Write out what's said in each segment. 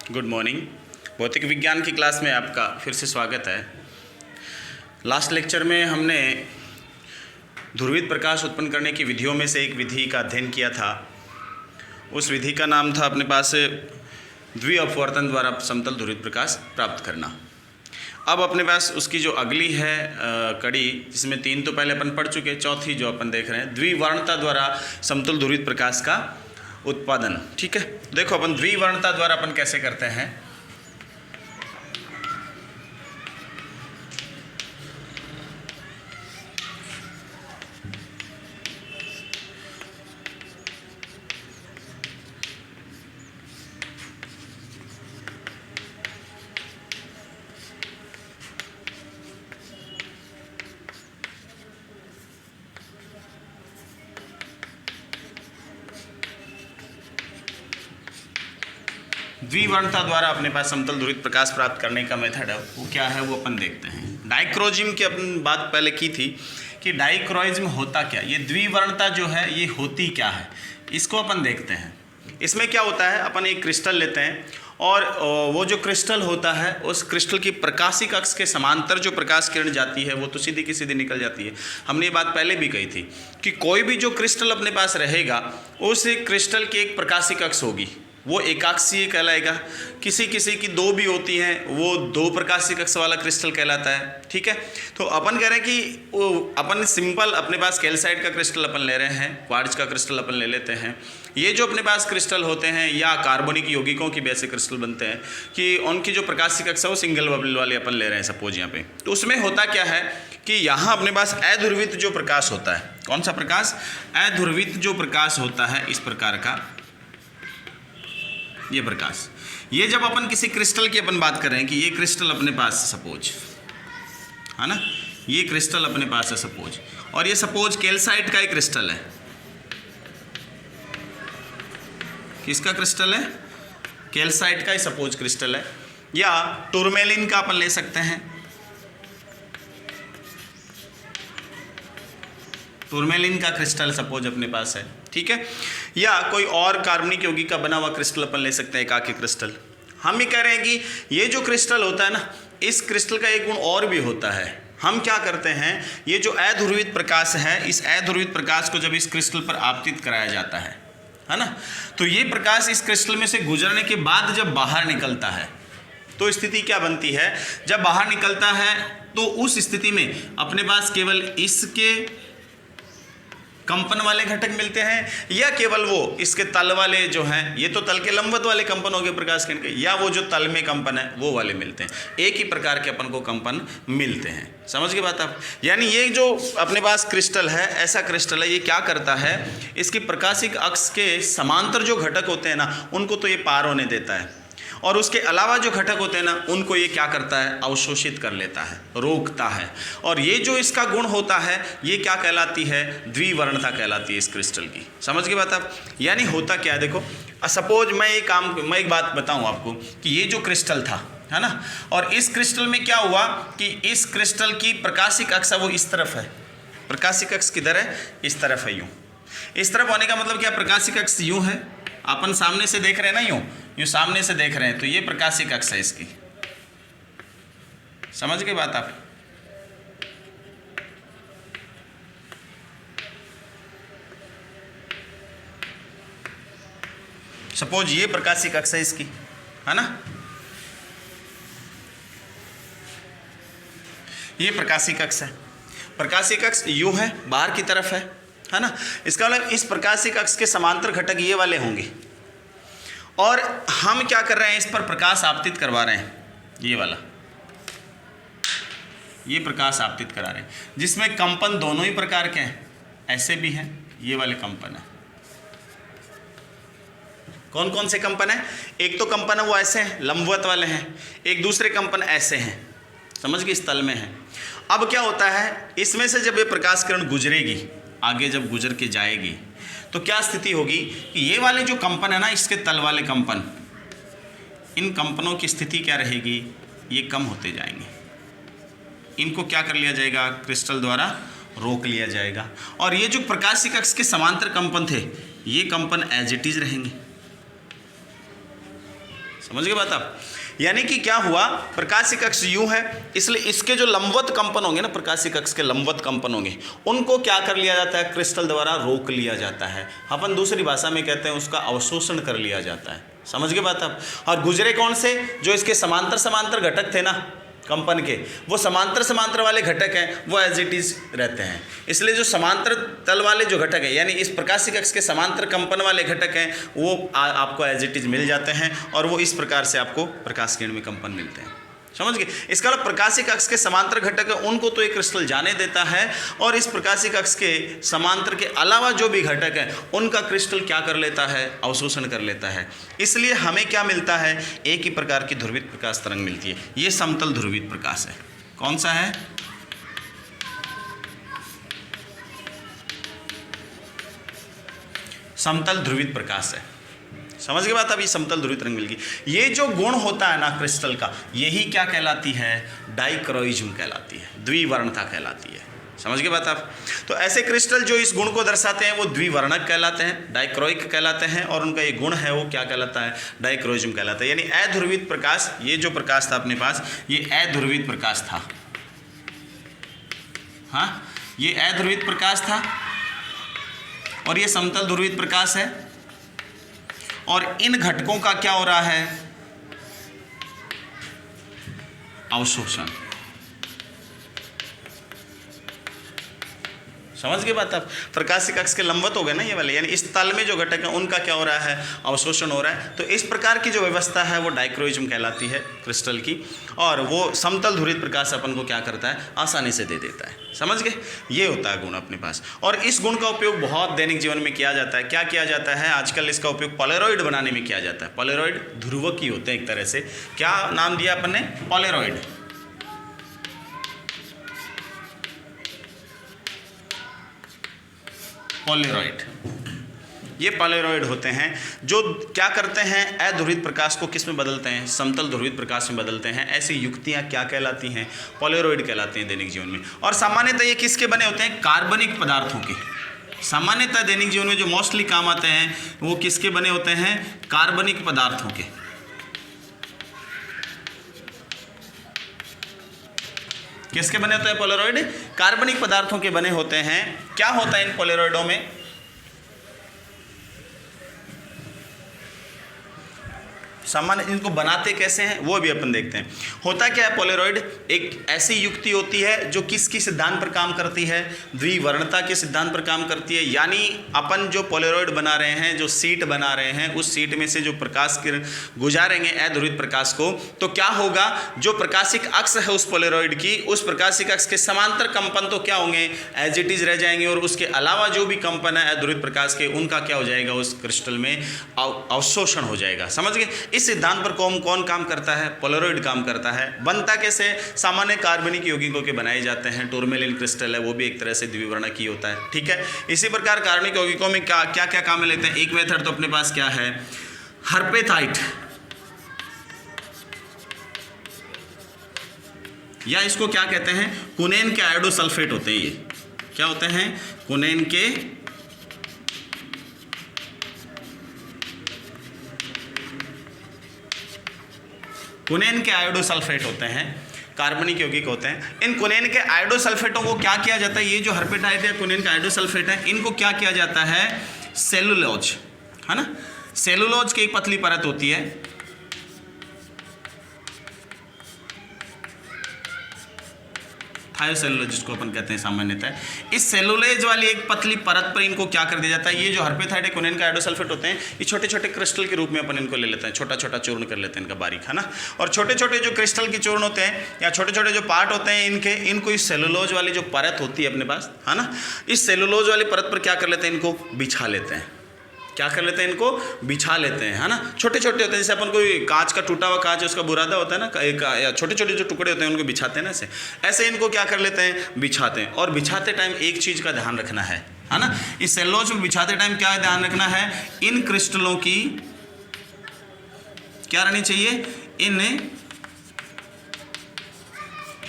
Good morning. भौतिक विज्ञान की क्लास में आपका फिर से स्वागत है। लास्ट लेक्चर में हमने ध्रुवित प्रकाश उत्पन्न करने की विधियों में से एक विधि का अध्ययन किया था। उस विधि का नाम था अपने पास द्विअपवर्तन द्वारा समतल ध्रुवित प्रकाश प्राप्त करना। अब अपने पास उसकी जो अगली है कड़ी, जिसमें 3 तो पहले अपन पढ़ चुके, चौथी जो अपन देख रहे हैं द्विवर्णता द्वारा समतल ध्रुवित प्रकाश का उत्पादन। ठीक है, देखो अपन द्विवर्णता द्वारा अपन कैसे करते हैं। द्विवर्णता द्वारा अपने पास समतल ध्रुवित प्रकाश प्राप्त करने का मेथड है, वो क्या है वो अपन देखते हैं। डाइक्रोइज्म की अपन बात पहले की थी कि डाइक्रोइज्म होता क्या, ये द्विवर्णता जो है ये होती क्या है, इसको अपन देखते हैं। इसमें क्या होता है, अपन एक क्रिस्टल लेते हैं और वो जो क्रिस्टल होता है उस क्रिस्टल की प्रकाशिक अक्ष के समांतर जो प्रकाश किरण जाती है वो तो सीधी की सीधी निकल जाती है। हमने ये बात पहले भी कही थी कि कोई भी जो क्रिस्टल अपने पास रहेगा उस क्रिस्टल की एक प्रकाशिक अक्ष होगी, वो एकाक्षीय कहलाएगा। किसी किसी की 2 भी होती हैं, वो 2 प्रकाशिक अक्ष वाला क्रिस्टल कहलाता है। ठीक है, तो अपन कह रहे हैं कि अपन सिंपल अपने पास कैल्साइट का क्रिस्टल अपन ले रहे हैं, क्वार्ट्ज का क्रिस्टल अपन ले लेते हैं। ये जो अपने पास क्रिस्टल होते हैं या कार्बनिक यौगिकों की वैसे क्रिस्टल बनते हैं कि उनकी जो प्रकाशिक अक्ष है वो सिंगल बबल वाले अपन ले रहे हैं सपोज यहाँ पे। तो उसमें होता क्या है कि यहाँ अपने पास अध्रुवित जो प्रकाश होता है, कौन सा प्रकाश, अध्रुवित जो प्रकाश होता है इस प्रकार का, ये प्रकाश, ये जब अपन किसी क्रिस्टल की अपन बात कर रहे हैं कि ये क्रिस्टल अपने पास सपोज है ना, ये क्रिस्टल अपने पास है सपोज, और ये सपोज कैल्साइट का एक क्रिस्टल है। किसका क्रिस्टल है, कैल्साइट का ही सपोज क्रिस्टल है, या टूरमेलिन का अपन ले सकते हैं, टूरमेलिन का क्रिस्टल सपोज अपने पास है। ठीक है, या कोई और कार्बनिक यौगिक का बना हुआ क्रिस्टल अपन ले सकते हैं, एकाकी क्रिस्टल। हम ये कह रहे हैं कि ये जो क्रिस्टल होता है ना, इस क्रिस्टल का एक गुण और भी होता है। हम क्या करते हैं, ये जो अध्रुवित प्रकाश है, इस अध्रुवित प्रकाश को जब इस क्रिस्टल पर आपतित कराया जाता है ना, तो ये प्रकाश इस क्रिस्टल में से गुजरने के बाद जब बाहर निकलता है तो स्थिति क्या बनती है, जब बाहर निकलता है तो उस स्थिति में अपने पास केवल इसके कंपन वाले घटक मिलते हैं, या केवल वो इसके तल वाले जो हैं, ये तो तल के लंबवत वाले कंपन हो गए प्रकाश किरण के, या वो जो तल में कंपन है वो वाले मिलते हैं। एक ही प्रकार के अपन को कंपन मिलते हैं। समझ गए बात आप। यानी ये जो अपने पास क्रिस्टल है, ऐसा क्रिस्टल है, ये क्या करता है, इसकी प्रकाशिक अक्ष के समांतर जो घटक होते हैं ना, उनको तो ये पार होने देता है, और उसके अलावा जो घटक होते हैं ना, उनको ये क्या करता है, अवशोषित कर लेता है, रोकता है। और ये जो इसका गुण होता है ये क्या कहलाती है, द्विवर्णता कहलाती है इस क्रिस्टल की। समझ गए बात आप। यानी होता क्या है, देखो सपोज मैं एक बात बताऊं आपको कि ये जो क्रिस्टल था है ना, और इस क्रिस्टल में क्या हुआ कि इस क्रिस्टल की प्रकाशिक अक्ष वो इस तरफ है, प्रकाशिक अक्ष किधर है, इस तरफ है। यूँ इस तरफ होने का मतलब क्या, प्रकाशिक अक्ष यूँ है, अपन सामने से देख रहे हैं ना, यूँ सामने से देख रहे हैं, तो ये प्रकाशिक अक्ष है इसकी। समझ गए बात आप। सपोज ये प्रकाशिक अक्ष है इसकी, है ना, ये प्रकाशिक अक्ष है। प्रकाशिक अक्ष यूँ है, बाहर की तरफ है ना। इसका मतलब इस प्रकाशिक अक्ष के समांतर घटक ये वाले होंगे, और हम क्या कर रहे हैं, इस पर प्रकाश आपतित करवा रहे हैं, ये वाला, ये प्रकाश आपतित करा रहे हैं, जिसमें कंपन दोनों ही प्रकार के हैं, ऐसे भी हैं, ये वाले कंपन है। कौन कौन से कंपन है, एक तो कंपन है वो ऐसे हैं, लंबवत वाले हैं, एक दूसरे कंपन ऐसे हैं, समझ गए, इस तल में है। अब क्या होता है, इसमें से जब ये प्रकाश किरण गुजरेगी, आगे जब गुजर के जाएगी, तो क्या स्थिति होगी कि ये वाले जो कंपन है ना, इसके तल वाले कंपन, इन कंपनों की स्थिति क्या रहेगी, ये कम होते जाएंगे। इनको क्या कर लिया जाएगा, क्रिस्टल द्वारा रोक लिया जाएगा। और ये जो प्रकाशिक अक्ष के समांतर कंपन थे, ये कंपन एज इट इज रहेंगे। समझ गए बात आप? यानी कि क्या हुआ, प्रकाशिक अक्ष यूं है, इसलिए इसके जो लंबवत कंपन होंगे ना, प्रकाशिक अक्ष के लंबवत कंपन होंगे, उनको क्या कर लिया जाता है, क्रिस्टल द्वारा रोक लिया जाता है। अपन दूसरी भाषा में कहते हैं उसका अवशोषण कर लिया जाता है। समझ गए बात आप? और गुजरे कौन से, जो इसके समांतर समांतर घटक थे ना कंपन के, वो समांतर समांतर वाले घटक हैं, वो एज इट इज रहते हैं। इसलिए जो समांतर तल वाले जो घटक हैं, यानी इस प्रकाशिक अक्ष के समांतर कंपन वाले घटक हैं, वो आपको एज इट इज मिल जाते हैं और वो इस प्रकार से आपको प्रकाश किरण में कंपन मिलते हैं। समझ गए? इसका मतलब प्रकाशिक अक्ष के समांतर घटक है उनको तो एक क्रिस्टल जाने देता है, और इस प्रकाशिक अक्ष के समांतर के अलावा जो भी घटक है उनका क्रिस्टल क्या कर लेता है, अवशोषण कर लेता है। इसलिए हमें क्या मिलता है, एक ही प्रकार की ध्रुवित प्रकाश तरंग मिलती है। ये समतल ध्रुवित प्रकाश है। कौन सा है? समतल ध्रुवित प्रकाश है। समझ गए बात? अभी समतल ध्रुवित तरंग मिल गई। ये जो गुण होता है ना क्रिस्टल का, यही क्या कहलाती है, डाइक्रोइज्म कहलाती है, द्विवर्णता कहलाती है। समझ गए बात आप? तो ऐसे क्रिस्टल जो इस गुण को दर्शाते हैं वो द्विवर्णक कहलाते हैं, डाइक्रोइक कहलाते हैं, और उनका ये गुण है वो क्या कहलाता है, डाइक्रोइज्म कहलाता है। यानी अध्रुवित प्रकाश, ये जो प्रकाश था अपने पास, ये अध्रुवित प्रकाश था। हाँ, ये अध्रुवित प्रकाश था और ये समतल ध्रुवित प्रकाश है। और इन घटकों का क्या हो रहा है, अवशोषण। समझ गए बात आप? प्रकाशिक अक्ष के लंबवत हो गए ना ये वाले, यानी इस तल में जो घटक है उनका क्या हो रहा है, अवशोषण हो रहा है। तो इस प्रकार की जो व्यवस्था है वो डाइक्रोइज्म कहलाती है क्रिस्टल की, और वो समतल ध्रुवित प्रकाश अपन को क्या करता है, आसानी से दे देता है। समझ गए? ये होता है गुण अपने पास, और इस गुण का उपयोग बहुत दैनिक जीवन में किया जाता है। क्या किया जाता है आजकल? इसका उपयोग पोलेरॉइड बनाने में किया जाता है। पोलेरॉइड ध्रुवक ही होते हैं एक तरह से। क्या नाम दिया अपन ने? पोलेरॉइड। पोलेरॉइड, ये पोलेरॉइड होते हैं जो क्या करते हैं, अध्रुवित प्रकाश को किस में बदलते हैं, समतल ध्रुवित प्रकाश में बदलते हैं। ऐसी युक्तियां क्या कहलाती हैं, पोलेरॉइड कहलाती हैं दैनिक जीवन में। और सामान्यतः ये किसके बने होते हैं, कार्बनिक पदार्थों के। सामान्यतः दैनिक जीवन में जो मोस्टली काम आते हैं वो किसके बने होते हैं, कार्बनिक पदार्थों के। किसके बने होते हैं पोलेरॉइड? कार्बनिक पदार्थों के बने होते हैं। क्या होता है इन पोलेरॉइडों में, सामान्य इनको बनाते कैसे हैं वो भी अपन देखते हैं। होता क्या है, पोलेरॉइड एक ऐसी युक्ति होती है जो किसकी सिद्धांत पर काम करती है, द्विवर्णता के सिद्धांत पर काम करती है। यानी अपन जो पोलेरॉइड बना रहे हैं, जो सीट बना रहे हैं, उस सीट में से जो प्रकाश किरण गुजारेंगे अध्रुवित प्रकाश को, तो क्या होगा, जो प्रकाशिक अक्ष है उस पोलेरॉइड की, उस प्रकाशिक अक्ष के समांतर कंपन तो क्या होंगे, एज इट इज रह जाएंगे, और उसके अलावा जो भी कंपन है अध्रुवित प्रकाश के, उनका क्या हो जाएगा, उस क्रिस्टल में अवशोषण हो जाएगा। समझ गए? इस सिद्धांत पर कौन काम करता है, पोलेरॉइड काम करता है। बनता कैसे, सामान्य कार्बनिक यौगिकों के बनाए जाते हैं। टूरमेलिन क्रिस्टल है वो भी एक तरह से द्विवर्णक ही होता है, ठीक है। इसी प्रकार कार्बनिक यौगिकों में क्या क्या काम में लेते हैं, एक मेथड तो अपने पास क्या है, हर्पेथाइट, या इसको क्या कहते हैं, कुनेन के आयोडोसल्फेट होते हैं। ये क्या होते हैं, कुनेन के आयोडोसल्फेट होते हैं, कार्बनिक यौगिक होते हैं। इन कुनेन के आयोडोसल्फेटों को क्या किया जाता है, ये जो हर्पेटाइट या कुनेन का आयोडोसल्फेट है, इनको क्या किया जाता है, सेलुलोज, है ना, सेलुलोज की एक पतली परत होती है, थायोसेलुलोज जिसको अपन कहते हैं सामान्यतः। इस सेलुलोज वाली एक पतली परत पर इनको क्या कर दिया जाता है, ये जो हर्पेथाइट कुनेन का आयोडोसल्फेट होते हैं, ये छोटे छोटे क्रिस्टल के रूप में अपन इनको ले लेते हैं, छोटा छोटा चूर्ण कर लेते हैं इनका बारीक, है ना। और छोटे छोटे जो क्रिस्टल के चूर्ण होते हैं या छोटे छोटे जो पार्ट होते हैं इनको इस सेलुलोज वाली जो परत होती है अपने पास, है ना, इस सेलुलोज वाली परत पर क्या कर लेते हैं, इनको बिछा लेते हैं। क्या कर लेते हैं, इनको बिछा लेते हैं, है ना। छोटे छोटे होते हैं, जैसे अपन कोई कांच का टूटा हुआ कांच है उसका बुरादा होता है ना, या छोटे छोटे जो टुकड़े होते हैं उनको बिछाते हैं ना, ऐसे इनको क्या कर लेते हैं, बिछाते हैं। और बिछाते टाइम एक चीज़ का ध्यान रखना है ना, इस सेलुलोज में बिछाते टाइम क्या ध्यान रखना है, इन क्रिस्टलों की क्या रहनी चाहिए,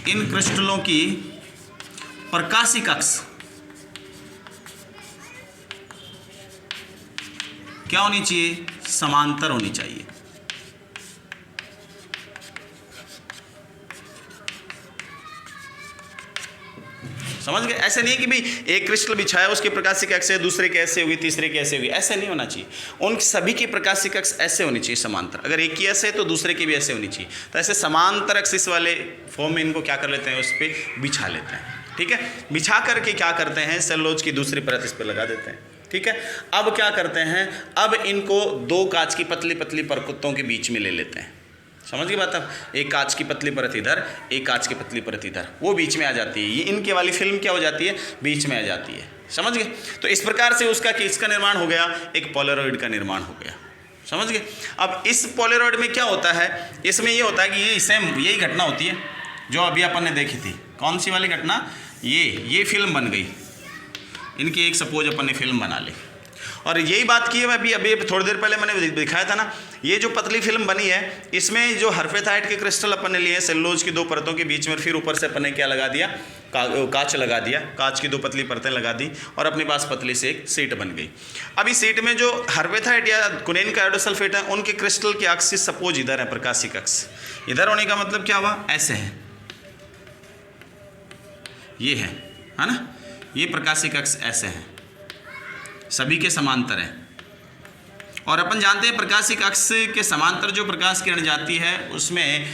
इन क्रिस्टलों की प्रकाशिक अक्ष क्या होनी चाहिए, समांतर होनी चाहिए। समझ गए? ऐसे नहीं कि भाई एक क्रिस्टल बिछाया उसकी प्रकाशिक अक्ष है, दूसरे की ऐसे होगी, तीसरे की ऐसे होगी, ऐसे नहीं होना चाहिए। उन सभी की प्रकाशिक अक्ष ऐसे होनी चाहिए समांतर। अगर एक की ऐसे है तो दूसरे की भी ऐसे होनी चाहिए। तो ऐसे समांतर अक्ष इस वाले फॉर्म में इनको क्या कर लेते हैं, उस पर बिछा लेते हैं। ठीक है, बिछा करके क्या करते हैं, सेलुलोज की दूसरी परत इस पर लगा देते हैं। ठीक है, अब क्या करते हैं, अब इनको दो कांच की पतली पतली परतों के बीच में ले लेते हैं। समझ गई बात? अब एक कांच की पतली परत इधर, एक कांच की पतली परत इधर, वो बीच में आ जाती है। ये इनके वाली फिल्म क्या हो जाती है, बीच में आ जाती है। समझ गए? तो इस प्रकार से उसका किसका निर्माण हो गया, एक पोलराइड का निर्माण हो गया। समझ गए? अब इस पोलराइड में क्या होता है, इसमें ये होता है कि ये सेम यही घटना होती है जो अभी अपन ने देखी थी। कौन सी वाली घटना, ये फिल्म बन गई इनकी, एक सपोज अपन ने फिल्म बना ली। और यही बात की है अभी थोड़ी देर पहले मैंने दिखाया था ना, ये जो पतली फिल्म बनी है इसमें जो हर्फेथाइट के क्रिस्टल अपन ने लिए सेलुलोज की दो परतों के बीच में, फिर ऊपर से अपन ने क्या लगा दिया, कांच लगा दिया, कांच की दो पतली परतें लगा दी और अपने पास पतली से एक सीट बन गई। अब इस सीट में जो हर्फेथाइट या कुनेन का आयोडोसल्फेट है उनके क्रिस्टल की अक्ष सपोज इधर है, प्रकाशिक अक्ष इधर होने का मतलब क्या हुआ, ऐसे है, ये है ना, ये प्रकाशिक अक्ष ऐसे है, सभी के समांतर है। और अपन जानते हैं प्रकाशिक अक्ष के समांतर जो प्रकाश किरण जाती है उसमें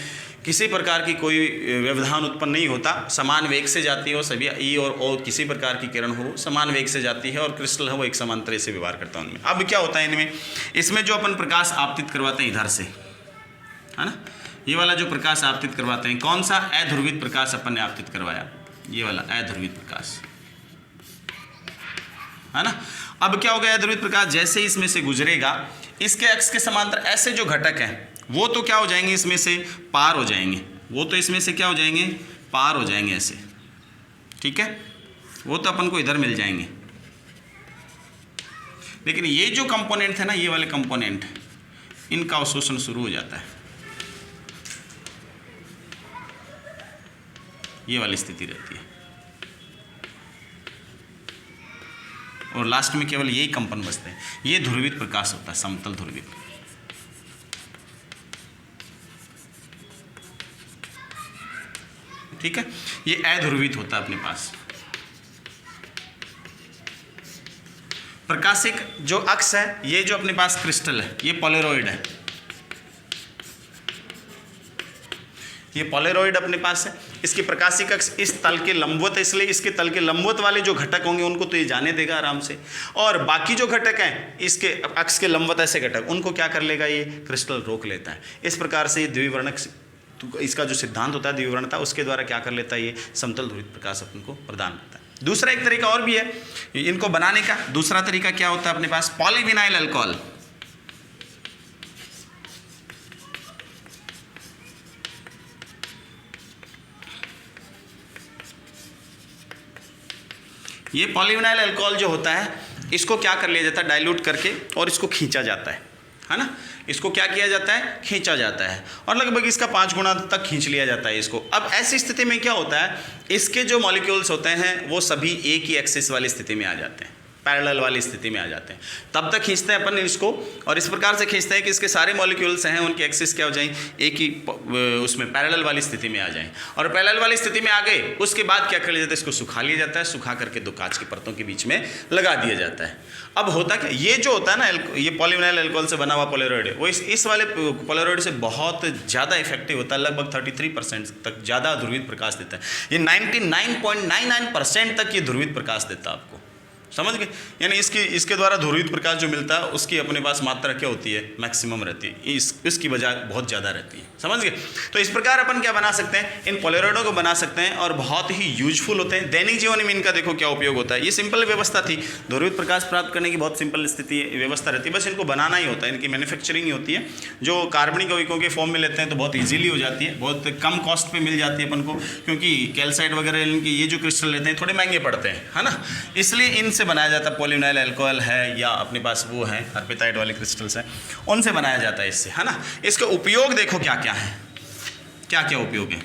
किसी प्रकार की कोई व्यवधान उत्पन्न नहीं होता, समान वेग से जाती है। और सभी ई और ओ किसी प्रकार की किरण हो समान वेग से जाती है और क्रिस्टल है वो एक समांतर से व्यवहार करता है उनमें। अब क्या होता है इनमें, इसमें जो अपन प्रकाश आपतित करवाते हैं इधर से, है ना, ये वाला जो प्रकाश आपतित करवाते हैं, कौन सा अध्रुवित प्रकाश अपन ने आपतित करवाया, ये वाला अध्रुवित प्रकाश, है ना। अब क्या हो गया, अध्रुवित प्रकाश जैसे ही इसमें से गुजरेगा इसके अक्ष के समांतर ऐसे जो घटक हैं वो तो क्या हो जाएंगे, इसमें से पार हो जाएंगे, वो तो इसमें से क्या हो जाएंगे, पार हो जाएंगे ऐसे। ठीक है, वो तो अपन को इधर मिल जाएंगे। लेकिन ये जो कंपोनेंट है ना, ये वाले कंपोनेंट, इनका अवशोषण शुरू हो जाता है, ये वाली स्थिति रहती है और लास्ट में केवल यही कंपन बचते हैं। ये ध्रुवित प्रकाश होता है, समतल ध्रुवित। ठीक है, ये अध्रुवित होता है अपने पास। प्रकाशिक जो अक्ष है, ये जो अपने पास क्रिस्टल है, ये पोलराइड है, ये पोलराइड अपने पास है। इसकी प्रकाशिक अक्ष इस तल के लंबवत है, इसलिए इसके तल के लंबवत वाले जो घटक होंगे उनको तो ये जाने देगा आराम से, और बाकी जो घटक हैं इसके अक्ष के लंबवत ऐसे घटक, उनको क्या कर लेगा, ये क्रिस्टल रोक लेता है। इस प्रकार से ये द्विवर्णक, इसका जो सिद्धांत होता है द्विवर्णता, उसके द्वारा क्या कर लेता है, ये समतल ध्रुवित प्रकाश अपन को प्रदान करता है। दूसरा एक तरीका और भी है इनको बनाने का। दूसरा तरीका क्या होता है अपने पास, पॉलीविनाइल अल्कोहल। ये पॉलीविनाइल अल्कोहल जो होता है इसको क्या कर लिया जाता है, डाइल्यूट करके, और इसको खींचा जाता है ना। इसको क्या किया जाता है, खींचा जाता है, और लगभग इसका 5 गुना तक खींच लिया जाता है इसको। अब ऐसी स्थिति में क्या होता है, इसके जो मॉलिक्यूल्स होते हैं वो सभी एक ही एक्सिस वाली स्थिति में आ जाते हैं, पैरेलल वाली स्थिति में आ जाते हैं। तब तक खींचते हैं अपन इसको, और इस प्रकार से खींचते हैं कि इसके सारे मॉलिक्यूल्स हैं उनके एक्सिस क्या हो जाएं, एक ही उसमें पैरेलल वाली स्थिति में आ जाएं। और पैरेलल वाली स्थिति में आ गए उसके बाद क्या कर लिया जाता है, इसको सुखा लिया जाता है, सुखा करके दो कांच की परतों के बीच में लगा दिया जाता है। अब होता क्या, ये जो होता है ना, ये पॉलीविनाइल अल्कोहल से बना हुआ पोलराइड है, वो इस वाले पोलराइड से बहुत ज़्यादा इफेक्टिव होता है, लगभग 33% तक ज़्यादा ध्रुवित प्रकाश देता है। ये 99.99% तक ये ध्रुवित प्रकाश देता है आपको, समझ गए। यानी इसके द्वारा ध्रुवित प्रकाश जो मिलता है उसकी अपने पास मात्रा क्या होती है, मैक्सिमम रहती है, इसकी बजाय बहुत ज़्यादा रहती है, समझ गए। तो इस प्रकार अपन क्या बना सकते हैं, इन पोलराइडों को बना सकते हैं और बहुत ही यूजफुल होते हैं। दैनिक जीवन में इनका देखो क्या उपयोग होता है। ये सिंपल व्यवस्था थी, ध्रुवित प्रकाश प्राप्त करने की बहुत सिंपल स्थिति व्यवस्था रहती है, बस इनको बनाना ही होता है, इनकी मैन्युफैक्चरिंग ही होती है। जो कार्बनिक यौगिकों के फॉर्म में लेते हैं तो बहुत ईजिली हो जाती है, बहुत कम कॉस्ट पर मिल जाती है अपन को, क्योंकि कैल्साइट वगैरह इनके ये जो क्रिस्टल लेते हैं थोड़े महंगे पड़ते हैं, है ना, इसलिए इनसे बनाया जाता है। पॉलीविनाइल अल्कोहल है या अपने पास वो है हर्पेटाइट वाले क्रिस्टल्स हैं, उनसे बनाया जाता है इससे, है ना। इसका उपयोग देखो क्या क्या है, क्या क्या उपयोग है।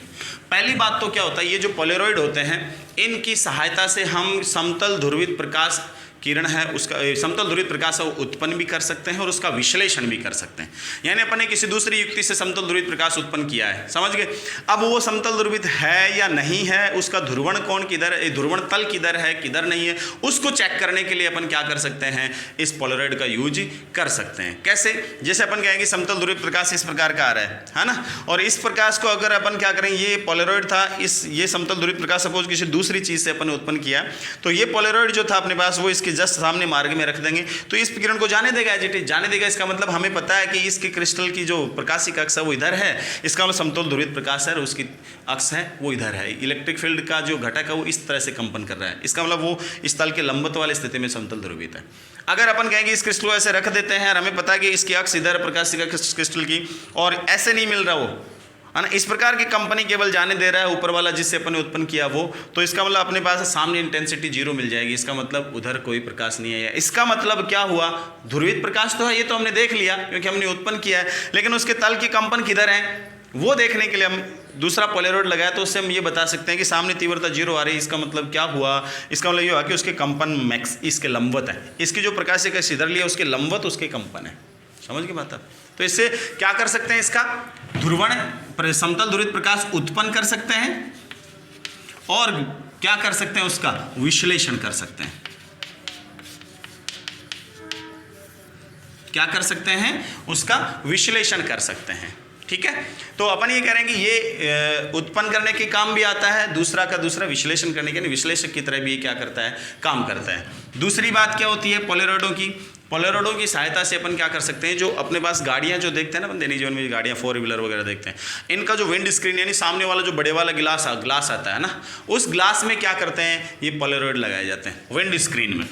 पहली बात तो क्या होता है, ये जो पोलराइड होते हैं इनकी सहायता से हम समतल ध्रुवित प्रकाश किरण है उसका समतल ध्रुवित प्रकाश है वो उत्पन्न भी कर सकते हैं और उसका विश्लेषण भी कर सकते हैं। यानी अपन ने किसी दूसरी युक्ति से समतल ध्रुवित प्रकाश उत्पन्न किया है, समझ गए। अब वो समतल ध्रुवित है या नहीं है, उसका ध्रुवण कोण किधर, ध्रुवण तल किधर है किधर नहीं है, उसको चेक करने के लिए अपन क्या कर सकते हैं, इस पोलराइड का यूज कर सकते हैं। कैसे, जैसे अपन कहेंगे समतल ध्रुवित प्रकाश इस प्रकार का आ रहा है ना, और इस प्रकाश को अगर अपन क्या करें, ये पोलराइड था, ये समतल ध्रुवित प्रकाश सपोज किसी दूसरी चीज से अपन ने उत्पन्न किया, तो ये पोलराइड जो था अपने पास वो इसके जस्ट सामने मार्ग में रख देंगे, तो इस किरण को जाने देगा, एज इट इज जाने देगा। इसका मतलब हमें पता है कि इसके क्रिस्टल की जो प्रकाशिक अक्ष है वो इधर है, इसका मतलब समतल ध्रुवित प्रकाश है और उसकी अक्ष है वो इधर है। इलेक्ट्रिक फील्ड का जो घटक है वो इस तरह से कंपन कर रहा है, इसका मतलब वो इस तल के लंबवत वाली स्थिति में समतल ध्रुवित है। अगर अपन कहेंगे इस क्रिस्टल को ऐसे रख देते हैं और हमें पता है कि इसकी अक्ष इधर प्रकाशिक अक्ष क्रिस्टल की, और ऐसे नहीं मिल रहा वो, है ना, इस प्रकार की कंपनी केवल जाने दे रहा है ऊपर वाला जिससे अपन ने उत्पन्न किया वो, तो इसका मतलब अपने पास सामने इंटेंसिटी 0 मिल जाएगी। इसका मतलब उधर कोई प्रकाश नहीं है। इसका मतलब क्या हुआ, ध्रुवित प्रकाश तो है, ये तो हमने देख लिया क्योंकि हमने उत्पन्न किया है, लेकिन उसके तल के कंपन किधर है वो देखने के लिए हम दूसरा पोलराइड लगाया, तो उससे हम ये बता सकते हैं कि सामने तीव्रता 0 आ रही है। इसका मतलब क्या हुआ, इसका मतलब ये हुआ कि उसके कंपन मैक्स इसके लंबवत है, इसकी जो प्रकाशिक अक्ष इधर लिया उसके लंबवत उसके कंपन है। समझ गए बात आप। तो इससे क्या कर सकते हैं, इसका ध्रुवण समतल ध्रुवित प्रकाश उत्पन्न कर सकते हैं और क्या कर सकते हैं, उसका विश्लेषण कर सकते हैं। क्या कर सकते हैं, उसका विश्लेषण कर सकते हैं। ठीक है, तो अपन ये करेंगे ये उत्पन्न करने के काम भी आता है, दूसरा का दूसरा विश्लेषण करने के लिए विश्लेषक की तरह भी क्या करता है, काम करता है। दूसरी बात क्या होती है पोलराइडों की, पोलराइडों की सहायता से अपन क्या कर सकते हैं, जो अपने पास गाड़ियां जो देखते हैं ना अपन दैनिक जीवन में, गाड़ियां 4 व्हीलर वगैरह देखते हैं, इनका जो विंड स्क्रीन यानी सामने वाला जो बड़े वाला ग्लास आता है ना, उस ग्लास में क्या करते हैं, ये पोलराइड लगाए जाते हैं विंड स्क्रीन में।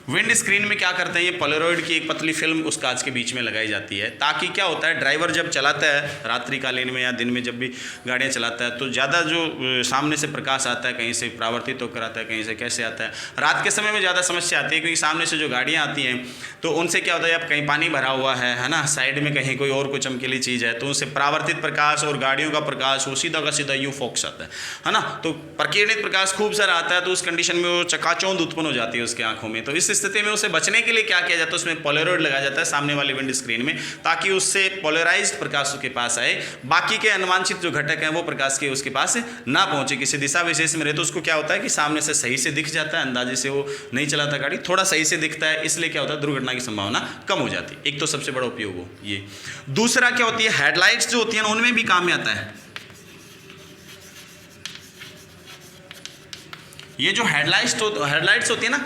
विंड स्क्रीन में क्या करते हैं, ये पोलराइड की एक पतली फिल्म उस कांच के बीच में लगाई जाती है, ताकि क्या होता है, ड्राइवर जब चलाता है रात्रिकालीन में या दिन में जब भी गाड़ियाँ चलाता है, तो ज़्यादा जो सामने से प्रकाश आता है, कहीं से परावर्तित होकर आता है, कहीं से कैसे आता है, रात के समय में ज़्यादा समस्या आती है, क्योंकि सामने से जो गाड़ियाँ आती हैं तो उनसे क्या होता है, अब कहीं पानी भरा हुआ है ना, साइड में कहीं कोई और कोई चमकीली चीज़ है, तो उनसे परावर्तित प्रकाश और गाड़ियों का प्रकाश वो सीधा का सीधा यूँ फोकस आता है ना, तो प्रकीर्णित प्रकाश खूब सारा आता है, तो उस कंडीशन में वो चकाचौंध उत्पन्न हो जाती है उसकी आंखों में। तो इस स्थिति में उसे बचने के लिए क्या किया जाता है, उसमें पोलराइड लगाया जाता है सामने वाली विंड स्क्रीन में, ताकि उससे पोलराइज्ड प्रकाश उसके पास आए, बाकी के अनवांछित जो घटक हैं वो प्रकाश के उसके पास ना पहुंचे, किसी दिशा विशेष में रहे, तो उसको क्या होता है कि सामने से सही से दिख जाता है, अंदाजे से वो नहीं चलाता गाड़ी, थोड़ा सही से दिखता है, इसलिए क्या होता है, दुर्घटना की संभावना कम हो जाती है। एक तो सबसे बड़ा उपयोग हो ये। दूसरा क्या होती है, हेडलाइट्स जो होती है उनमें भी काम में आता है। ये जो हेडलाइट्स होती है ना,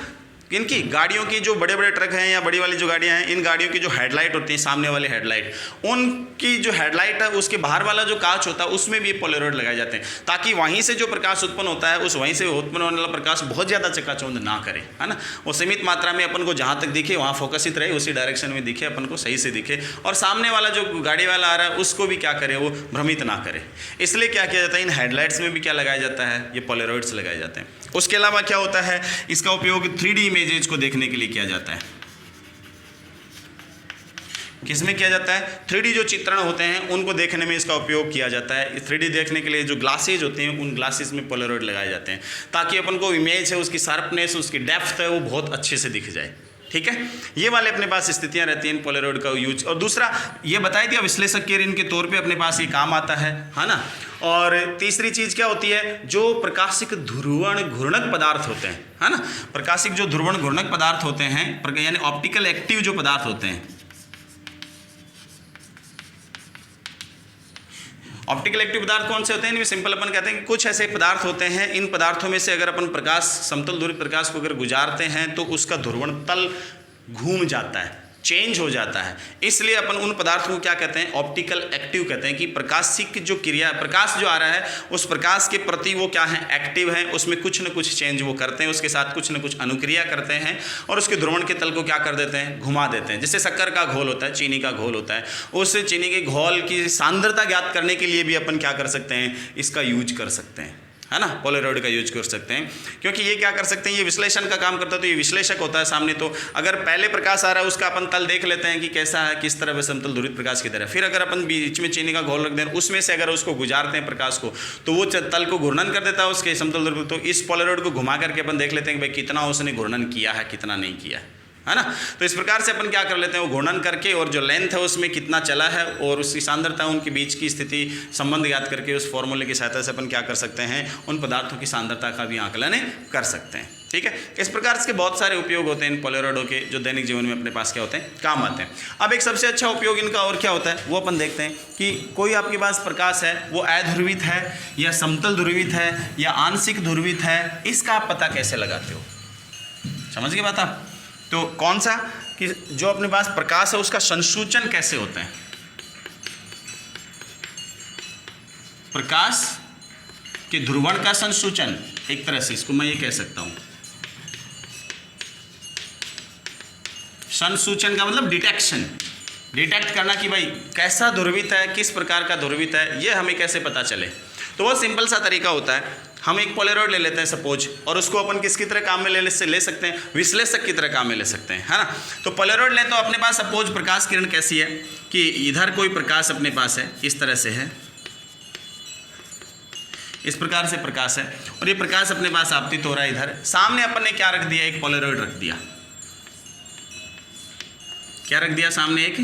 इनकी गाड़ियों की जो बड़े बड़े ट्रक हैं या बड़ी वाली जो गाड़ियां हैं, इन गाड़ियों की जो हेडलाइट होती है, सामने वाली हेडलाइट, उनकी जो हेडलाइट है उसके बाहर वाला जो कांच होता है उसमें भी पोलराइड लगाए जाते हैं, ताकि वहीं से जो प्रकाश उत्पन्न होता है उस वहीं से उत्पन्न होने वाला प्रकाश बहुत ज़्यादा चकाचौंध ना करे, है ना, वो सीमित मात्रा में अपन को जहाँ तक दिखे वहाँ फोकसित रहे, उसी डायरेक्शन में दिखे, अपन को सही से दिखे, और सामने वाला जो गाड़ी वाला आ रहा है उसको भी क्या करे, वो भ्रमित ना करे। इसलिए क्या किया जाता है, इन हेडलाइट्स में भी क्या लगाया जाता है, ये पोलराइड्स लगाए जाते हैं। उसके अलावा क्या होता है, इसका उपयोग 3D इमेजेस को देखने के लिए किया जाता है। किसमें किया जाता है, 3D जो चित्रण होते हैं उनको देखने में इसका उपयोग किया जाता है। 3D देखने के लिए जो ग्लासेज होते हैं उन ग्लासेस में पोलराइड लगाए जाते हैं, ताकि अपन को इमेज है उसकी शार्पनेस, उसकी डेप्थ है वो बहुत अच्छे से दिख जाए। ठीक है, ये वाले अपने पास स्थितियां रहती हैं पोलराइड का यूज। और दूसरा ये बताई दिया विश्लेषक के ऋण के तौर पे अपने पास ये काम आता है ना। और तीसरी चीज क्या होती है, जो प्रकाशिक ध्रुवण घूर्णक पदार्थ होते हैं, है ना, प्रकाशिक जो ध्रुवण घूर्णक पदार्थ होते हैं, यानी ऑप्टिकल एक्टिव जो पदार्थ होते हैं, ऑप्टिकल एक्टिव पदार्थ कौन से होते हैं, इनमें सिंपल अपन कहते हैं कि कुछ ऐसे पदार्थ होते हैं, इन पदार्थों में से अगर अपन प्रकाश समतल ध्रुवित प्रकाश को अगर गुजारते हैं तो उसका ध्रुवण तल घूम जाता है, चेंज हो जाता है, इसलिए अपन उन पदार्थों को क्या कहते हैं, ऑप्टिकल एक्टिव कहते हैं। कि प्रकाशिक जो क्रिया, प्रकाश जो आ रहा है उस प्रकाश के प्रति वो क्या है, एक्टिव है, उसमें कुछ न कुछ चेंज वो करते हैं, उसके साथ कुछ न कुछ अनुक्रिया करते हैं और उसके ध्रुवण के तल को क्या कर देते हैं, घुमा देते हैं। जैसे शक्कर का घोल होता है, चीनी का घोल होता है, उस चीनी के घोल की सांद्रता ज्ञात करने के लिए भी अपन क्या कर सकते हैं, इसका यूज कर सकते हैं। है ना, पोलेरॉइड का यूज कर सकते हैं, क्योंकि ये क्या कर सकते हैं, ये विश्लेषण का काम करता है, तो ये विश्लेषक होता है सामने। तो अगर पहले प्रकाश आ रहा है उसका अपन तल देख लेते हैं कि कैसा है, किस तरह समतल ध्रुवित प्रकाश की तरह। फिर अगर अपन बीच में चीनी का घोल रख दें, उसमें से अगर उसको गुजारते हैं प्रकाश को, तो वो तल को घूर्णन कर देता है उसके समतल ध्रुव। तो इस पोलेरॉइड को घुमा करके अपन देख लेते हैं कि भाई कितना उसने घूर्णन किया है, कितना नहीं किया है ना। तो इस प्रकार से अपन क्या कर लेते हैं, वो घूर्णन करके और जो लेंथ है उसमें कितना चला है और उसकी सांद्रता, उनके बीच की स्थिति संबंध ज्ञात करके उस फॉर्मूले की सहायता से अपन क्या कर सकते हैं, उन पदार्थों की सांद्रता का भी आकलन कर सकते हैं। ठीक है, इस प्रकार के बहुत सारे उपयोग होते हैं इन पोलेरॉइडों के, जो दैनिक जीवन में अपने पास क्या होते हैं, काम आते हैं। अब एक सबसे अच्छा उपयोग इनका और क्या होता है वो अपन देखते हैं कि कोई आपके पास प्रकाश है वो अध्रुवित है या समतल ध्रुवित है या आंशिक ध्रुवित है, इसका आप पता कैसे लगाते हो, समझ गए बात आप। तो कौन सा कि जो अपने पास प्रकाश है उसका संसूचन कैसे होता है, प्रकाश के ध्रुवण का संसूचन, एक तरह से इसको मैं ये कह सकता हूं, संसूचन का मतलब डिटेक्शन, डिटेक्ट करना कि भाई कैसा ध्रुवित है, किस प्रकार का ध्रुवित है, ये हमें कैसे पता चले। तो बहुत सिंपल सा तरीका होता है, हम एक पोलेरॉइड ले लेते हैं सपोज, और उसको अपन किसकी तरह काम में ले सकते हैं, विश्लेषक की तरह काम में ले सकते हैं, है ना। तो पोलेरॉइड लें तो अपने पास सपोज प्रकाश किरण कैसी है कि इधर कोई प्रकाश अपने पास है, इस तरह से है, इस प्रकार से प्रकाश है, और ये प्रकाश अपने पास आपतित हो रहा है इधर। सामने अपन ने क्या रख दिया, एक पोलेरॉइड रख दिया, क्या रख दिया सामने, एक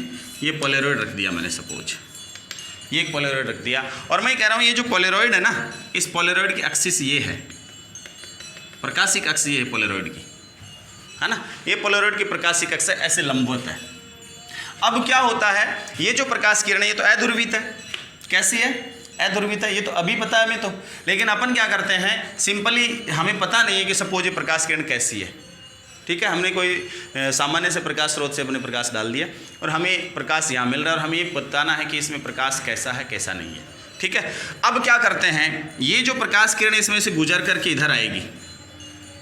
ये पोलेरॉइड रख दिया मैंने, सपोज ये एक पोलेरॉइड रख दिया। और मैं कह रहा हूँ ये जो पोलेरॉइड है ना, इस पोलेरॉइड की एक्सिस ये है, प्रकाशिक अक्ष ये है पोलेरॉइड की, है ना। ये पोलेरॉइड की प्रकाशिक अक्ष ऐसे लंबवत है। अब क्या होता है, ये जो प्रकाश किरण है ये तो अध्रुवित है, कैसी है, अध्रुवित है, ये तो अभी पता है हमें तो। लेकिन अपन क्या करते हैं, सिंपली हमें पता नहीं है कि सपोज ये प्रकाश किरण कैसी है, ठीक है। हमने कोई सामान्य से प्रकाश स्रोत से अपने प्रकाश डाल दिया और हमें प्रकाश यहाँ मिल रहा है और हमें ये बताना है कि इसमें प्रकाश कैसा है कैसा नहीं है, ठीक है। अब क्या करते हैं, ये जो प्रकाश किरण इसमें से गुजर करके इधर आएगी,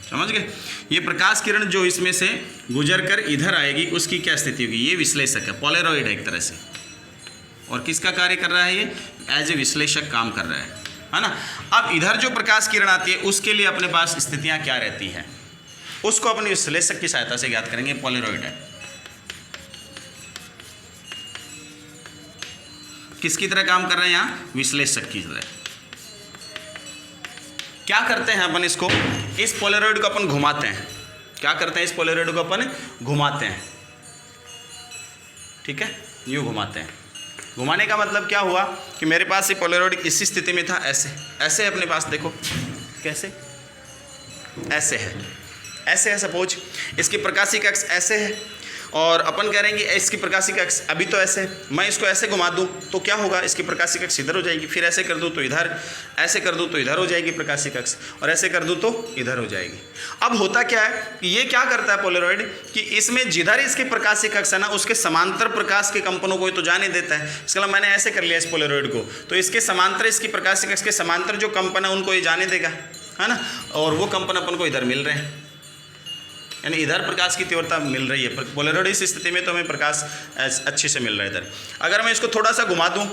समझ गए, ये प्रकाश किरण जो इसमें से गुजर कर इधर आएगी उसकी क्या स्थिति होगी, ये विश्लेषक है, पोलेरॉइड है एक तरह से, और किसका कार्य कर रहा है, ये एज ए विश्लेषक काम कर रहा है ना। अब इधर जो प्रकाश किरण आती है उसके लिए अपने पास स्थितियाँ क्या रहती हैं, उसको अपने विश्लेषक की सहायता से ज्ञात करेंगे। पोलेरॉइड है, किसकी तरह काम कर रहे हैं यहाँ, विश्लेषक की तरह। क्या करते हैं अपन, इसको, इस पोलेरॉइड को अपन घुमाते हैं, क्या करते हैं, इस पोलेरॉइड को अपन घुमाते हैं, ठीक है, यूँ घुमाते हैं। घुमाने का मतलब क्या हुआ कि मेरे पास ये पोलेरॉइड इसी स्थिति में था, ऐसे ऐसे अपने पास देखो कैसे, ऐसे है, ऐसे है सपोज, इसकी प्रकाशिक अक्ष ऐसे है और अपन कह रहे हैं कि इसकी प्रकाशिक अक्ष अभी तो ऐसे, मैं इसको ऐसे घुमा दूं तो क्या होगा, इसकी प्रकाशिक अक्ष इधर हो जाएगी, फिर ऐसे कर दूं तो इधर, ऐसे कर दूं तो इधर हो जाएगी प्रकाशिक अक्ष, और ऐसे कर दूं तो इधर हो जाएगी। अब होता क्या है कि ये क्या करता है पोलेरॉइड कि इसमें जिधर इसकी प्रकाशिक अक्ष है ना उसके समांतर प्रकाश के कंपनों को तो जाने देता है। इसके अलावा मैंने ऐसे कर लिया इस पोलेरॉइड को, तो इसके समांतर, इसकी प्रकाशिक अक्ष के समांतर जो कंपन है उनको ये जाने देगा, है ना, और वो कंपन अपन को इधर मिल रहे हैं, यानी इधर प्रकाश की तीव्रता मिल रही है। पोलेरॉइड इस स्थिति में तो हमें प्रकाश अच्छे से मिल रहा है इधर। अगर मैं इसको थोड़ा सा घुमा दूं,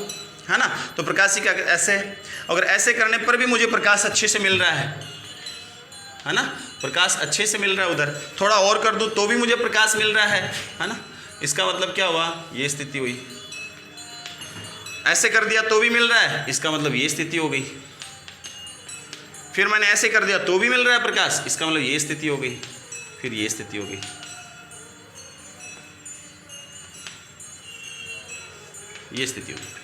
है ना, तो प्रकाश की ऐसे है, अगर ऐसे करने पर भी मुझे प्रकाश अच्छे से मिल रहा है ना, प्रकाश अच्छे से मिल रहा है, उधर थोड़ा और कर दूं तो भी मुझे प्रकाश मिल रहा है ना। इसका मतलब क्या हुआ, ये स्थिति हुई, ऐसे कर दिया तो भी मिल रहा है, इसका मतलब ये स्थिति हो गई। फिर मैंने ऐसे कर दिया तो भी मिल रहा है प्रकाश, इसका मतलब ये स्थिति हो गई, फिर ये स्थिति हो गई, ये स्थिति हो गई।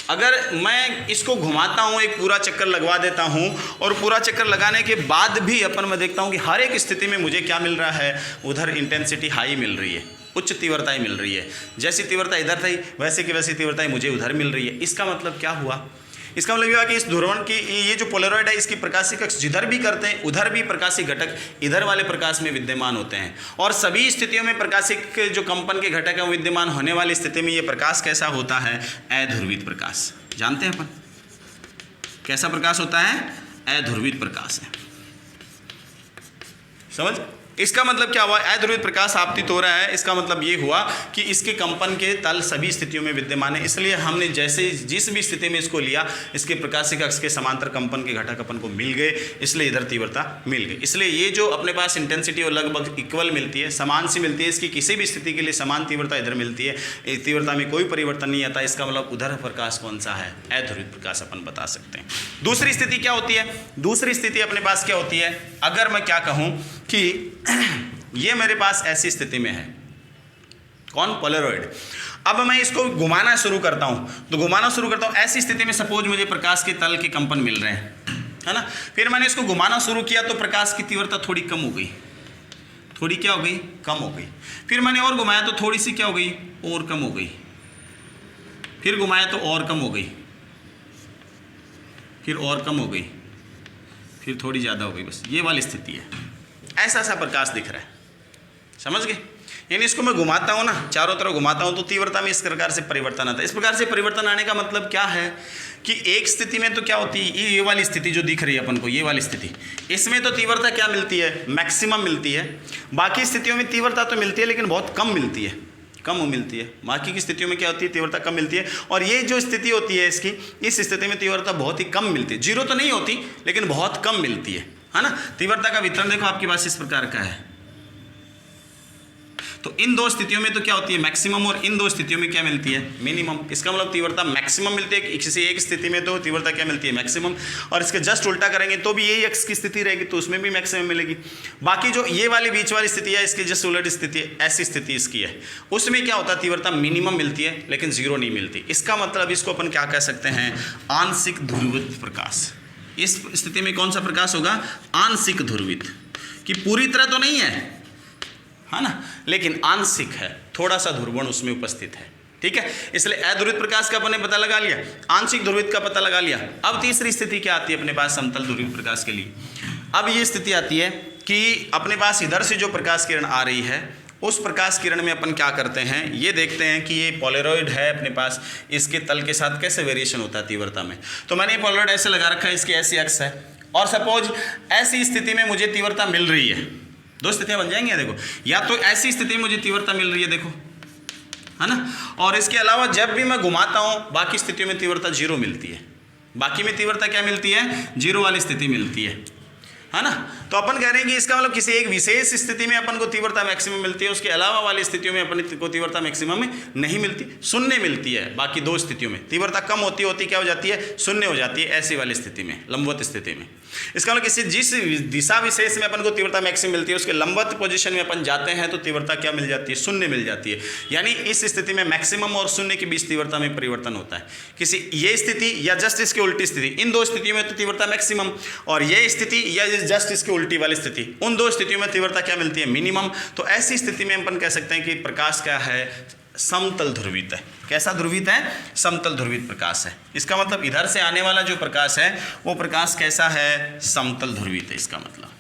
अगर मैं इसको घुमाता हूँ, एक पूरा चक्कर लगवा देता हूँ, और पूरा चक्कर लगाने के बाद भी अपन मैं देखता हूँ कि हर एक स्थिति में मुझे क्या मिल रहा है, उधर इंटेंसिटी हाई मिल रही है, उच्च तीव्रताएं मिल रही है। जैसी तीव्रता इधर थी वैसे की वैसी तीव्रताएं मुझे उधर मिल रही है। इसका मतलब क्या हुआ, इसका मतलब यह कि इस ध्रुवण की ये जो पोलेरॉइड है इसकी प्रकाशिक अक्ष जिधर भी करते हैं उधर भी प्रकाशिक घटक इधर वाले प्रकाश में विद्यमान होते हैं, और सभी स्थितियों में प्रकाशिक जो कंपन के घटक है विद्यमान होने वाली स्थिति में ये प्रकाश कैसा होता है, अध्रुवित प्रकाश। जानते हैं अपन कैसा प्रकाश होता है, अध्रुवित प्रकाश है। समझ इसका मतलब क्या हुआ, अध्रुवित प्रकाश आपतित हो रहा है, इसका मतलब ये हुआ कि इसके कंपन के तल सभी स्थितियों में विद्यमान है, इसलिए हमने जैसे जिस भी स्थिति में इसको लिया इसके प्रकाशिक अक्ष के समांतर कंपन के घटक अपन को मिल गए, इसलिए इधर तीव्रता मिल गई। इसलिए ये जो अपने पास इंटेंसिटी और लगभग इक्वल मिलती है, समान सी मिलती है, इसकी किसी भी स्थिति के लिए समान तीव्रता इधर मिलती है, तीव्रता में कोई परिवर्तन नहीं आता, इसका मतलब उधर प्रकाश कौन सा है, अध्रुवित प्रकाश अपन बता सकते हैं। दूसरी स्थिति क्या होती है, दूसरी स्थिति अपने पास क्या होती है, अगर मैं क्या कहूं कि ये मेरे पास ऐसी स्थिति में है, कौन, पोलरॉइड। अब मैं इसको घुमाना शुरू करता हूं, तो घुमाना शुरू करता हूं ऐसी स्थिति में सपोज मुझे प्रकाश के तल के कंपन मिल रहे हैं, है ना, फिर मैंने इसको घुमाना शुरू किया तो प्रकाश की तीव्रता थोड़ी कम हो गई, थोड़ी क्या हो गई, कम हो गई। फिर मैंने और घुमाया तो थोड़ी सी क्या हो गई, और कम हो गई। फिर घुमाया तो और कम हो गई, फिर और कम हो गई, फिर थोड़ी ज़्यादा हो गई। बस ये वाली स्थिति है, ऐसा सा प्रकाश दिख रहा है, समझ गए। यानी इसको मैं घुमाता हूँ ना, चारों तरफ घुमाता हूँ तो तीव्रता में इस प्रकार से परिवर्तन आता है। इस प्रकार से परिवर्तन आने का मतलब क्या है कि एक स्थिति में तो क्या होती है, ये वाली स्थिति जो दिख रही है अपन को, ये वाली स्थिति, इसमें तो तीव्रता क्या मिलती है, मैक्सिमम मिलती है। बाकी स्थितियों में तीव्रता तो मिलती है लेकिन बहुत कम मिलती है, कम मिलती है। बाकी की स्थितियों में क्या होती है, तीव्रता कम मिलती है। और ये जो स्थिति होती है इसकी, इस स्थिति में तीव्रता बहुत ही कम मिलती है, जीरो तो नहीं होती लेकिन बहुत कम मिलती है ना। तीव्रता का वितरण देखो आपके पास इस प्रकार का है। तो इन दो स्थितियों में तो क्या होती है, मैक्सिमम, और इन दो स्थितियों में क्या मिलती है, मिनिमम। इसका मतलब तीव्रता मैक्सिमम मिलती है किसी एक स्थिति में, तो तीव्रता क्या मिलती है, मैक्सिमम। और इसके जस्ट उल्टा करेंगे तो भी यही एक्स की स्थिति रहेगी तो उसमें भी मैक्सिमम मिलेगी। बाकी जो ये वाली बीच वाली स्थिति है, इसकी जस्ट उलट स्थिति, ऐसी स्थिति इसकी है, उसमें क्या होता है, तीव्रता मिनिमम मिलती है लेकिन जीरो नहीं मिलती। इसका मतलब इसको अपन क्या कह सकते हैं, आंशिक ध्रुवित प्रकाश। इस स्थिति में कौन सा प्रकाश होगा, आंशिक ध्रुवित, कि पूरी तरह तो नहीं है ना, लेकिन आंशिक है, थोड़ा सा ध्रुवण उसमें उपस्थित है, ठीक है। इसलिए अध्रुवित प्रकाश का अपने पता लगा लिया, आंशिक ध्रुवित का पता लगा लिया। अब तीसरी स्थिति क्या आती है अपने पास समतल ध्रुवित प्रकाश के लिए। अब ये स्थिति आती है कि अपने पास इधर से जो प्रकाश किरण आ रही है, उस प्रकाश किरण में अपन क्या करते हैं, ये देखते हैं कि ये पोलरॉइड है अपने पास, इसके तल के साथ कैसे वेरिएशन होता है तीव्रता में। तो मैंने ये पोलरॉइड ऐसे लगा रखा है, इसकी ऐसी अक्ष है, और सपोज ऐसी स्थिति में मुझे तीव्रता मिल रही है, दो स्थितियां बन जाएंगी देखो, या तो ऐसी स्थिति में मुझे तीव्रता मिल रही है देखो, है ना, और इसके अलावा जब भी मैं घुमाता हूं बाकी स्थितियों में तीव्रता जीरो मिलती है। बाकी में तीव्रता क्या मिलती है, जीरो वाली स्थिति मिलती है ना। तो अपन कह रहे हैं कि इसका मतलब किसी एक विशेष स्थिति में अपन को तीव्रता मैक्सिमम मिलती है, उसके अलावा वाली स्थितियों में अपन को तीव्रता मैक्सिमम में नहीं मिलती, शून्य मिलती है। बाकी दो स्थितियों में तीव्रता कम होती होती क्या हो जाती है, शून्य हो जाती है, ऐसी वाली स्थिति में, लंबवत स्थिति में। इसका मतलब किसी जिस दिशा विशेष में अपन को तीव्रता मैक्सिमम मिलती है, उसके लंबवत पोजीशन में अपन जाते हैं तो तीव्रता क्या मिल जाती है, शून्य मिल जाती है। यानी इस स्थिति में मैक्सिमम और शून्य के बीच तीव्रता में परिवर्तन होता है। किसी ये स्थिति या जस्ट इसकी उल्टी स्थिति, इन दो स्थितियों में तो तीव्रता मैक्सिमम, और ये स्थिति या जस्ट इसकी उल्टी वाली स्थिति, उन दो स्थितियों में तीव्रता क्या मिलती है, मिनिमम। तो ऐसी स्थिति में अपन कह सकते हैं कि प्रकाश क्या है, समतल ध्रुवित है। कैसा ध्रुवित है, समतल ध्रुवित प्रकाश है। इसका मतलब इधर से आने वाला जो प्रकाश है वो प्रकाश कैसा है, समतल ध्रुवित है। इसका मतलब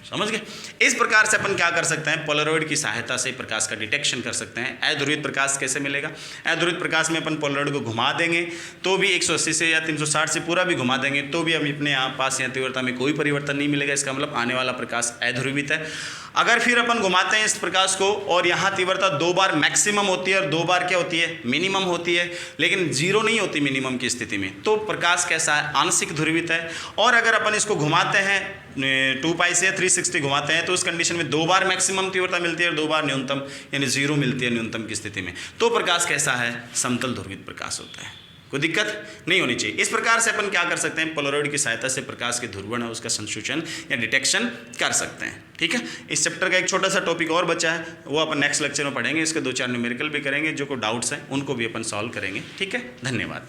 समझ गए। इस प्रकार से अपन क्या कर सकते हैं, पोलरॉइड की सहायता से प्रकाश का डिटेक्शन कर सकते हैं। अध्रुवित प्रकाश कैसे मिलेगा, अध्रुवित प्रकाश में अपन पोलरॉइड को घुमा देंगे तो भी 180 से या 360 से पूरा भी घुमा देंगे तो भी हम अपने पास यहाँ तीव्रता में कोई परिवर्तन नहीं मिलेगा। इसका मतलब आने वाला प्रकाश अध्रुवित है। अगर फिर अपन घुमाते हैं इस प्रकाश को और यहाँ तीव्रता दो बार मैक्सिमम होती है और दो बार क्या होती है, मिनिमम होती है, लेकिन जीरो नहीं होती मिनिमम की स्थिति में, तो प्रकाश कैसा है, आंशिक ध्रुवित है। और अगर अपन इसको घुमाते हैं 2 पाई से 360 घुमाते हैं तो उस कंडीशन में दो बार मैक्सिमम तीव्रता मिलती है और दो बार न्यूनतम, यानी जीरो मिलती है न्यूनतम की स्थिति में, तो प्रकाश कैसा है, समतल ध्रुवित प्रकाश होता है। कोई दिक्कत नहीं होनी चाहिए। इस प्रकार से अपन क्या कर सकते हैं, पोलरॉइड की सहायता से प्रकाश के ध्रुवण है उसका संसूचन या डिटेक्शन कर सकते हैं। ठीक है, इस चैप्टर का एक छोटा सा टॉपिक और बचा है, वो अपन नेक्स्ट लेक्चर में पढ़ेंगे। इसके 2-4 न्यूमेरिकल भी करेंगे, जो को डाउट्स हैं उनको भी अपन सॉल्व करेंगे। ठीक है, धन्यवाद।